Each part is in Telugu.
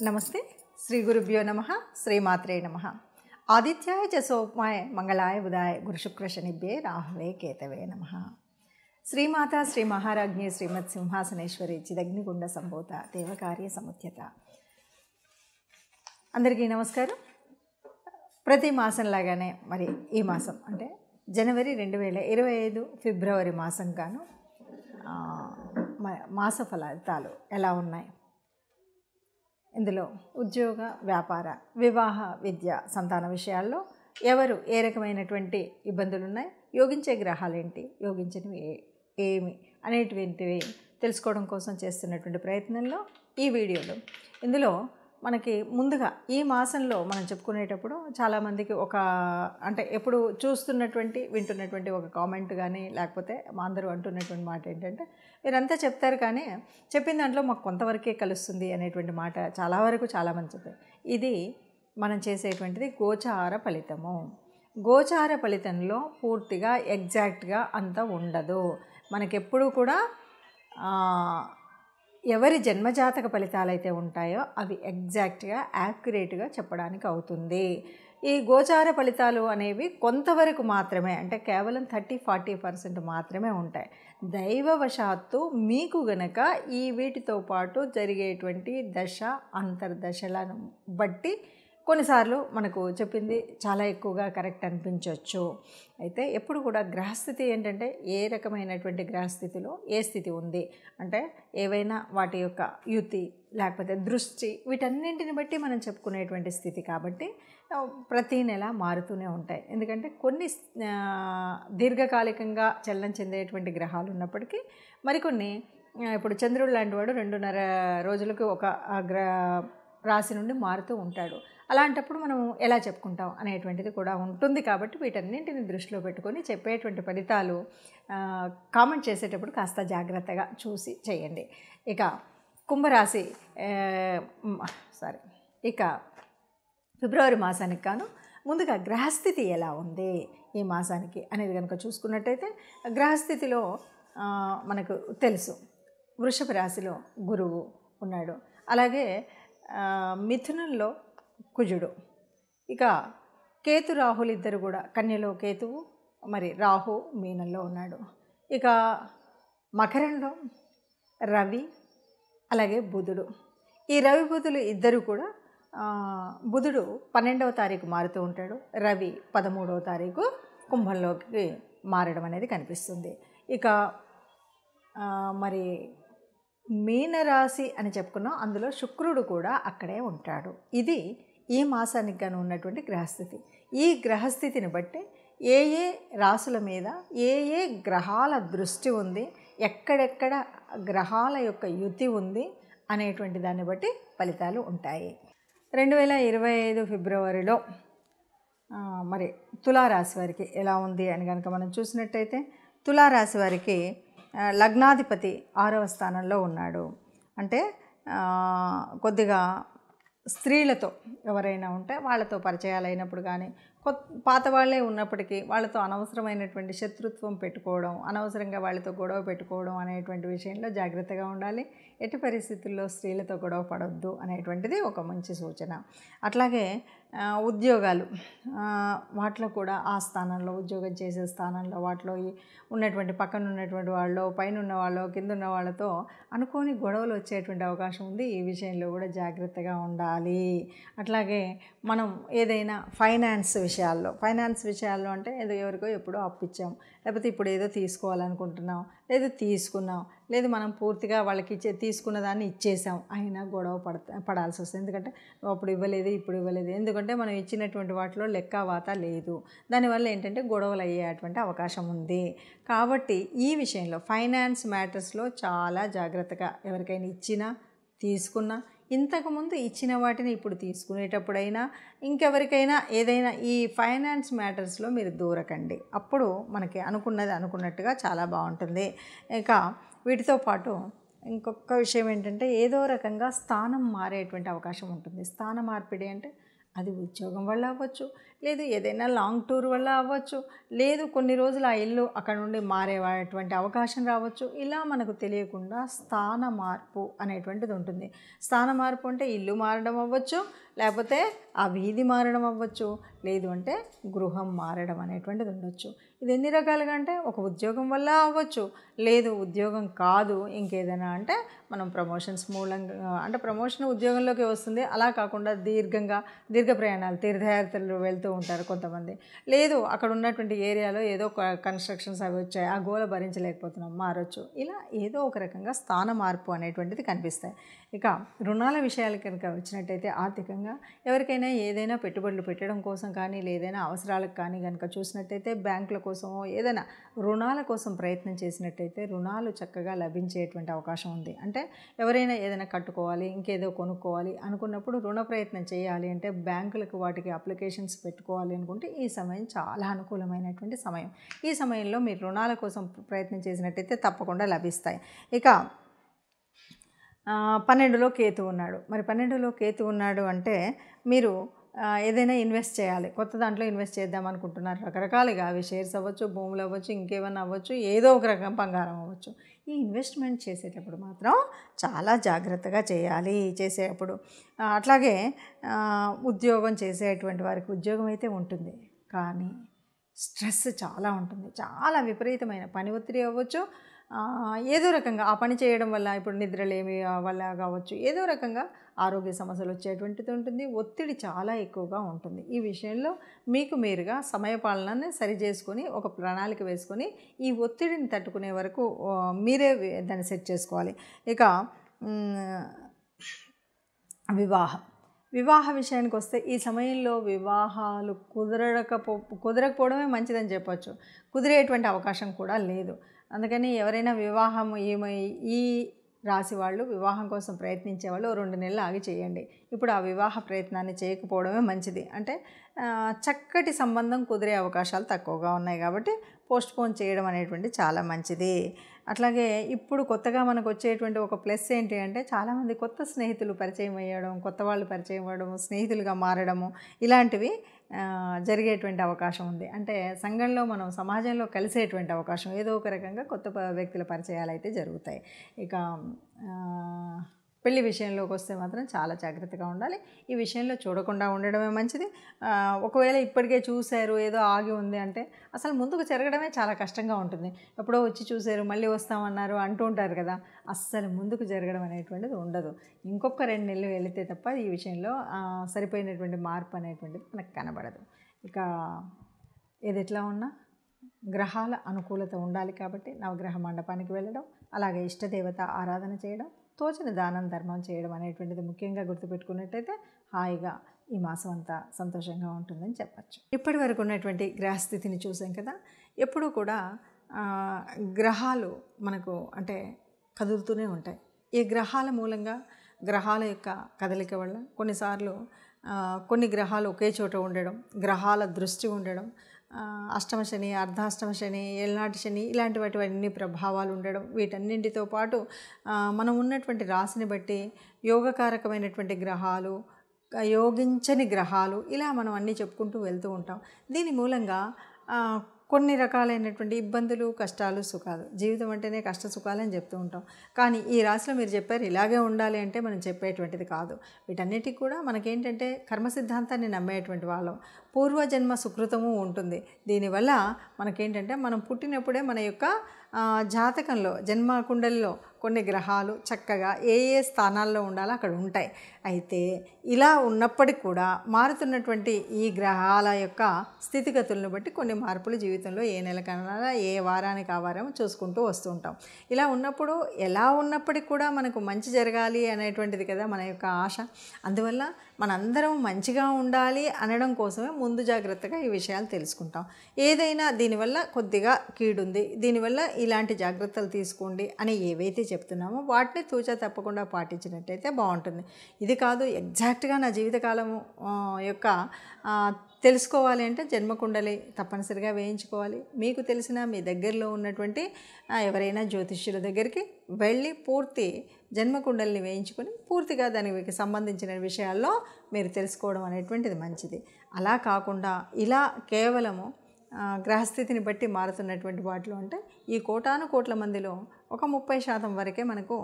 నమస్తే. శ్రీ గురుభ్యో నమః. శ్రీమాత్రే నమః. ఆదిత్యాయ చ సోమాయ మంగళాయ బుధాయ గురుశుక్ర శనిభ్యే రాహవే కేతవే నమః. శ్రీమాత శ్రీ మహారాజ్ఞి శ్రీమత్ సింహాసనేశ్వరి చిదగ్నిగుండ సంభూత దేవకార్య సముద్యత. అందరికీ నమస్కారం. ప్రతి మాసంలాగానే మరి ఈ మాసం అంటే జనవరి 2025 ఫిబ్రవరి మాసం గాను మాస ఫలితాలు ఎలా ఉన్నాయి, ఇందులో ఉద్యోగ, వ్యాపార, వివాహ, విద్య, సంతాన విషయాల్లో ఎవరు ఏ రకమైనటువంటి ఇబ్బందులు ఉన్నాయి, యోగించే గ్రహాలు ఏంటి, యోగించినవి ఏమి అనేటువంటివి తెలుసుకోవడం కోసం చేస్తున్నటువంటి ప్రయత్నంలో ఈ వీడియోలో ఇందులో మనకి ముందుగా ఈ మాసంలో మనం చెప్పుకునేటప్పుడు చాలామందికి అంటే ఎప్పుడు చూస్తున్నటువంటి వింటున్నటువంటి ఒక కామెంట్ కానీ లేకపోతే మా అందరూ అంటున్నటువంటి మాట ఏంటంటే, మీరంతా చెప్తారు కానీ చెప్పిన దాంట్లో మాకు కొంతవరకే కలుస్తుంది అనేటువంటి మాట చాలా వరకు చాలామంది చెప్పారు. ఇది మనం చేసేటువంటిది గోచార ఫలితము. గోచార ఫలితంలో పూర్తిగా ఎగ్జాక్ట్గా అంత ఉండదు. మనకెప్పుడు కూడా ఎవరి జన్మజాతక ఫలితాలు అయితే ఉంటాయో అవి ఎగ్జాక్ట్గా యాక్యురేట్గా చెప్పడానికి అవుతుంది. ఈ గోచార ఫలితాలు అనేవి కొంతవరకు మాత్రమే, అంటే కేవలం 30-40% మాత్రమే ఉంటాయి. దైవవశాత్తు మీకు గనక ఈ వీటితో పాటు జరిగేటువంటి దశ అంతర్దశలను బట్టి కొన్నిసార్లు మనకు చెప్పింది చాలా ఎక్కువగా కరెక్ట్ అనిపించవచ్చు. అయితే ఎప్పుడు కూడా గ్రహస్థితి ఏంటంటే ఏ రకమైనటువంటి గ్రహస్థితిలో ఏ స్థితి ఉంది అంటే ఏవైనా వాటి యొక్క యుతి లేకపోతే దృష్టి వీటన్నింటిని బట్టి మనం చెప్పుకునేటువంటి స్థితి కాబట్టి ప్రతీ నెల మారుతూనే ఉంటాయి. ఎందుకంటే కొన్ని దీర్ఘకాలికంగా చలనం చెందేటువంటి గ్రహాలు ఉన్నప్పటికీ మరికొన్ని ఇప్పుడు చంద్రుడు లాంటి వాడు 2.5 రోజులకు ఒక రాశి నుండి మారుతూ ఉంటాడు. అలాంటప్పుడు మనం ఎలా చెప్పుకుంటాం అనేటువంటిది కూడా ఉంటుంది. కాబట్టి వీటన్నింటిని దృష్టిలో పెట్టుకొని చెప్పేటువంటి ఫలితాలు కామెంట్ చేసేటప్పుడు కాస్త జాగ్రత్తగా చూసి చేయండి. ఇక కుంభరాశి ఇక ఫిబ్రవరి మాసానికి గాను ముందుగా గ్రహస్థితి ఎలా ఉంది ఈ మాసానికి అనేది కనుక చూసుకున్నట్టయితే, గ్రహస్థితిలో మనకు తెలుసు వృషభ రాశిలో గురువు ఉన్నాడు, అలాగే మిథునంలో కుజుడు, ఇక కేతు రాహులు ఇద్దరు కూడా కన్యలో కేతువు, మరి రాహు మీనంలో ఉన్నాడు, ఇక మకరంలో రవి, అలాగే బుధుడు. ఈ రవి బుధులు ఇద్దరు కూడా బుధుడు 12వ తారీఖు మారుతూ ఉంటాడు, రవి 13వ తారీఖు కుంభంలోకి మారడం అనేది కనిపిస్తుంది. ఇక మరి మీనరాశి అని చెప్పుకున్నాం, అందులో శుక్రుడు కూడా అక్కడే ఉంటాడు. ఇది ఈ మాసానికి గాను ఉన్నటువంటి గ్రహస్థితి. ఈ గ్రహస్థితిని బట్టి ఏ ఏ రాశుల మీద ఏ ఏ గ్రహాల దృష్టి ఉంది, ఎక్కడెక్కడ గ్రహాల యొక్క యుతి ఉంది అనేటువంటి దాన్ని బట్టి ఫలితాలు ఉంటాయి. 2025 ఫిబ్రవరిలో మరి తులారాశి వారికి ఎలా ఉంది అని కనుక మనం చూసినట్టయితే, తులారాశి వారికి లగ్నాధిపతి 6వ స్థానంలో ఉన్నాడు. అంటే కొద్దిగా స్త్రీలతో ఎవరైనా ఉంటే వాళ్ళతో పరిచయాలు అయినప్పుడు కానీ పాత వాళ్ళే ఉన్నప్పటికీ వాళ్ళతో అనవసరమైనటువంటి శత్రుత్వం పెట్టుకోవడం, అనవసరంగా వాళ్ళతో గొడవ పెట్టుకోవడం అనేటువంటి విషయంలో జాగ్రత్తగా ఉండాలి. ఎట్టి పరిస్థితుల్లో స్త్రీలతో గొడవ పడవద్దు అనేటువంటిది ఒక మంచి సూచన. అట్లాగే ఉద్యోగాలు వాటిలో కూడా ఆ స్థానంలో ఉద్యోగం చేసే స్థానంలో వాటిలో ఉన్నటువంటి పక్కన ఉన్నటువంటి వాళ్ళు, పైన ఉన్న వాళ్ళు, కింద ఉన్న వాళ్ళతో అనుకోని గొడవలు వచ్చేటువంటి అవకాశం ఉంది. ఈ విషయంలో కూడా జాగ్రత్తగా ఉండాలి. అట్లాగే మనం ఏదైనా ఫైనాన్స్ విషయాల్లో అంటే ఏదో ఎవరికో ఎప్పుడో అప్పిచ్చాం, లేకపోతే ఇప్పుడు ఏదో తీసుకోవాలనుకుంటున్నాం, లేదు తీసుకున్నాం, లేదు మనం పూర్తిగా వాళ్ళకి తీసుకున్న దాన్ని ఇచ్చేసాం, అయినా గొడవ పడాల్సి వస్తుంది. ఎందుకంటే అప్పుడు ఇవ్వలేదు, ఇప్పుడు ఇవ్వలేదు, ఎందుకంటే మనం ఇచ్చినటువంటి వాటిలో లెక్క వాత లేదు. దానివల్ల ఏంటంటే గొడవలు అయ్యేటువంటి అవకాశం ఉంది. కాబట్టి ఈ విషయంలో ఫైనాన్స్ మ్యాటర్స్లో చాలా జాగ్రత్తగా ఎవరికైనా ఇచ్చినా తీసుకున్నా, ఇంతకుముందు ఇచ్చిన వాటిని ఇప్పుడు తీసుకునేటప్పుడైనా ఇంకెవరికైనా ఏదైనా ఈ ఫైనాన్స్ మ్యాటర్స్లో మీరు దూరకండి. అప్పుడు మనకి అనుకున్నది అనుకున్నట్టుగా చాలా బాగుంటుంది. ఇక వీటితో పాటు ఇంకొక విషయం ఏంటంటే, ఏదో రకంగా స్థానం మారేటువంటి అవకాశం ఉంటుంది. స్థాన మార్పిడి అంటే అది ఉద్యోగం వల్ల అవ్వచ్చు, లేదు ఏదైనా లాంగ్ టూర్ వల్ల అవ్వచ్చు, లేదు కొన్ని రోజులు ఆ ఇల్లు అక్కడ నుండి మారేటువంటి అవకాశం రావచ్చు. ఇలా మనకు తెలియకుండా స్థాన మార్పు అనేటువంటిది ఉంటుంది. స్థాన మార్పు అంటే ఇల్లు మారడం అవ్వచ్చు, లేకపోతే ఆ వీధి మారడం అవ్వచ్చు, లేదు అంటే గృహం మారడం అనేటువంటిది ఉండొచ్చు. ఇది ఎన్ని రకాలుగా అంటే ఒక ఉద్యోగం వల్ల అవ్వచ్చు, లేదు ఉద్యోగం కాదు ఇంకేదైనా అంటే మనం ప్రమోషన్స్ మూలంగా అంటే ప్రమోషన్ ఉద్యోగంలోకి వస్తుంది. అలా కాకుండా దీర్ఘ ప్రయాణాలు తీర్థయాత్రలు వెళ్తూ ఉంటారు కొంతమంది, లేదు అక్కడ ఉన్నటువంటి ఏరియాలో ఏదో కన్స్ట్రక్షన్స్ అవి వచ్చాయి, ఆ గోల భరించలేకపోతున్నాం మారచ్చు. ఇలా ఏదో ఒక రకంగా స్థాన మార్పు అనేటువంటిది కనిపిస్తాయి. ఇక రుణాల విషయాలు కనుక వచ్చినట్టయితే ఆర్థికంగా ఎవరికైనా ఏదైనా పెట్టుబడులు పెట్టడం కోసం కానీ లేదైనా అవసరాలకు కానీ కనుక చూసినట్టయితే బ్యాంకుల కోసమో ఏదైనా రుణాల కోసం ప్రయత్నం చేసినట్టయితే రుణాలు చక్కగా లభించేటువంటి అవకాశం ఉంది. అంటే ఎవరైనా ఏదైనా కట్టుకోవాలి, ఇంకేదో కొనుక్కోవాలి అనుకున్నప్పుడు రుణ ప్రయత్నం చేయాలి అంటే బ్యాంకులకు వాటికి అప్లికేషన్స్ పెట్టుకోవాలి అనుకుంటే ఈ సమయం చాలా అనుకూలమైనటువంటి సమయం. ఈ సమయంలో మీరు రుణాల కోసం ప్రయత్నం చేసినట్టయితే తప్పకుండా లభిస్తాయి. ఇక 12లో కేతు ఉన్నాడు. మరి 12లో కేతు ఉన్నాడు అంటే మీరు ఏదైనా ఇన్వెస్ట్ చేయాలి, కొత్త దాంట్లో ఇన్వెస్ట్ చేద్దాం అనుకుంటున్నారు. రకరకాలుగా అవి షేర్స్ అవ్వచ్చు, భూములు అవ్వచ్చు, ఇంకేమన్నా అవ్వచ్చు, ఏదో ఒక రకం బంగారం అవ్వచ్చు. ఈ ఇన్వెస్ట్మెంట్ చేసేటప్పుడు మాత్రం చాలా జాగ్రత్తగా చేయాలి చేసేటప్పుడు. అట్లాగే ఉద్యోగం చేసేటువంటి వారికి ఉద్యోగం అయితే ఉంటుంది, కానీ స్ట్రెస్ చాలా ఉంటుంది. చాలా విపరీతమైన పని ఒత్తిడి అవ్వచ్చు, ఏదో రకంగా ఆ పని చేయడం వల్ల ఇప్పుడు నిద్రలేమి వల్ల కావచ్చు, ఏదో రకంగా ఆరోగ్య సమస్యలు వచ్చేటువంటిది ఉంటుంది. ఒత్తిడి చాలా ఎక్కువగా ఉంటుంది. ఈ విషయంలో మీకు మీరుగా సమయపాలనని సరి చేసుకొని ఒక ప్రణాళిక వేసుకొని ఈ ఒత్తిడిని తట్టుకునే వరకు మీరే దాన్ని సెట్ చేసుకోవాలి. ఇక వివాహ విషయానికి వస్తే ఈ సమయంలో వివాహాలు కుదరకపోవడమే మంచిదని చెప్పచ్చు. కుదిరేటువంటి అవకాశం కూడా లేదు. అందుకని ఎవరైనా వివాహం ఈ రాశి వాళ్ళు వివాహం కోసం ప్రయత్నించే వాళ్ళు 2 నెలలు ఆగి చేయండి. ఇప్పుడు ఆ వివాహ ప్రయత్నాన్ని చేయకపోవడమే మంచిది. అంటే చక్కటి సంబంధం కుదిరే అవకాశాలు తక్కువగా ఉన్నాయి కాబట్టి పోస్ట్పోన్ చేయడం అనేటువంటి చాలా మంచిది. అట్లాగే ఇప్పుడు కొత్తగా మనకు వచ్చేటువంటి ఒక ప్లస్ ఏంటి అంటే చాలామంది కొత్త స్నేహితులు పరిచయం అయ్యడం, కొత్త వాళ్ళు పరిచయం అవ్వడం, స్నేహితులుగా మారడము ఇలాంటివి జరిగేటువంటి అవకాశం ఉంది. అంటే సంఘంలో మనం సమాజంలో కలిసేటువంటి అవకాశం, ఏదో ఒక రకంగా కొత్త వ్యక్తుల పరిచయాలు అయితే జరుగుతాయి. ఇక పెళ్లి విషయంలోకి వస్తే మాత్రం చాలా జాగ్రత్తగా ఉండాలి. ఈ విషయంలో చూడకుండా ఉండడమే మంచిది. ఒకవేళ ఇప్పటికే చూశారు ఏదో ఆగి ఉంది అంటే అసలు ముందుకు జరగడమే చాలా కష్టంగా ఉంటుంది. ఎప్పుడో వచ్చి చూశారు మళ్ళీ వస్తామన్నారు అంటూ ఉంటారు కదా, అస్సలు ముందుకు జరగడం అనేటువంటిది ఉండదు. ఇంకొక 2 నెలలు వెళితే తప్ప ఈ విషయంలో సరిపోయినటువంటి మార్పు అనేటువంటిది మనకు కనబడదు. ఇక ఏది ఎట్లా ఉన్నా గ్రహాల అనుకూలత ఉండాలి కాబట్టి నవగ్రహ మండపానికి వెళ్ళడం, అలాగే ఇష్టదేవత ఆరాధన చేయడం, తోచిన దానం ధర్మం చేయడం అనేటువంటిది ముఖ్యంగా గుర్తుపెట్టుకున్నట్టయితే హాయిగా ఈ మాసం అంతా సంతోషంగా ఉంటుందని చెప్పచ్చు. ఇప్పటి వరకు ఉన్నటువంటి గ్రహస్థితిని చూసాం కదా. ఎప్పుడూ కూడా గ్రహాలు మనకు అంటే కదులుతూనే ఉంటాయి. ఈ గ్రహాల మూలంగా గ్రహాల యొక్క కదలిక వల్ల కొన్నిసార్లు కొన్ని గ్రహాలు ఒకే చోట ఉండడం, గ్రహాల దృష్టి ఉండడం, అష్టమ శని, అర్ధాష్టమ శని, ఏళ్ళనాటి శని ఇలాంటి వాటివన్నీ ప్రభావాలు ఉండడం, వీటన్నింటితో పాటు మనం ఉన్నటువంటి రాశిని బట్టి యోగకారకమైనటువంటి గ్రహాలు, యోగించని గ్రహాలు ఇలా మనం అన్నీ చెప్పుకుంటూ వెళ్తూ ఉంటాం. దీని మూలంగా కొన్ని రకాలైనటువంటి ఇబ్బందులు, కష్టాలు, సుఖాలు, జీవితం అంటేనే కష్ట సుఖాలని చెప్తూ ఉంటాం. కానీ ఈ రాశిలో మీరు చెప్పారు ఇలాగే ఉండాలి అంటే మనం చెప్పేటువంటిది కాదు. వీటన్నిటికి కూడా మనకేంటంటే కర్మ సిద్ధాంతాన్ని నమ్మేటువంటి వాళ్ళం, పూర్వజన్మ సుకృతము ఉంటుంది. దీనివల్ల మనకేంటంటే మనం పుట్టినప్పుడే మన యొక్క జాతకంలో జన్మ కుండలిలో కొన్ని గ్రహాలు చక్కగా ఏ స్థానాల్లో ఉండాలో అక్కడ ఉంటాయి. అయితే ఇలా ఉన్నప్పటికీ కూడా మారుతున్నటువంటి ఈ గ్రహాల యొక్క స్థితిగతులను బట్టి కొన్ని మార్పులు జీవితంలో ఏ నెలకన్నా ఏ వారానికి ఆ వారం చూసుకుంటూ వస్తూ ఉంటాం. ఇలా ఉన్నప్పుడు ఎలా ఉన్నప్పటికీ కూడా మనకు మంచి జరగాలి అనేటువంటిది కదా మన యొక్క ఆశ. అందువల్ల మనందరం మంచిగా ఉండాలి అనడం కోసమే ముందు జాగ్రత్తగా ఈ విషయాలు తెలుసుకుంటాం. ఏదైనా దీనివల్ల కొద్దిగా కీడుంది, దీనివల్ల ఇలాంటి జాగ్రత్తలు తీసుకోండి అని ఏవైతే చెప్తున్నామో వాటిని తూచా తప్పకుండా పాటించినట్టయితే బాగుంటుంది. ఇది కాదు ఎగ్జాక్ట్గా నా జీవితకాలం యొక్క తెలుసుకోవాలి అంటే జన్మకుండలి తప్పనిసరిగా వేయించుకోవాలి. మీకు తెలిసిన మీ దగ్గరలో ఉన్నటువంటి ఎవరైనా జ్యోతిష్యుల దగ్గరికి వెళ్ళి పూర్తి జన్మకుండల్ని వేయించుకొని పూర్తిగా దానికి సంబంధించిన విషయాల్లో మీరు తెలుసుకోవడం అనేటువంటిది మంచిది. అలా కాకుండా ఇలా కేవలము గ్రహస్థితిని బట్టి మారుతున్నటువంటి వాటిలో అంటే ఈ కోటాను కోట్ల మందిలో ఒక 30% వరకే మనకు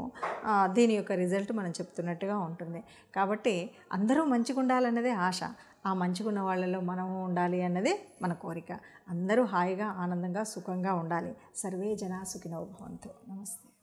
దీని యొక్క రిజల్ట్ మనం చెప్తున్నట్టుగా ఉంటుంది. కాబట్టి అందరూ మంచిగా ఉండాలన్నదే ఆశ. ఆ మంచిగా ఉన్న వాళ్ళలో మనము ఉండాలి అన్నదే మన కోరిక. అందరూ హాయిగా ఆనందంగా సుఖంగా ఉండాలి. సర్వే జనా సుఖినో భవంతు. నమస్తే.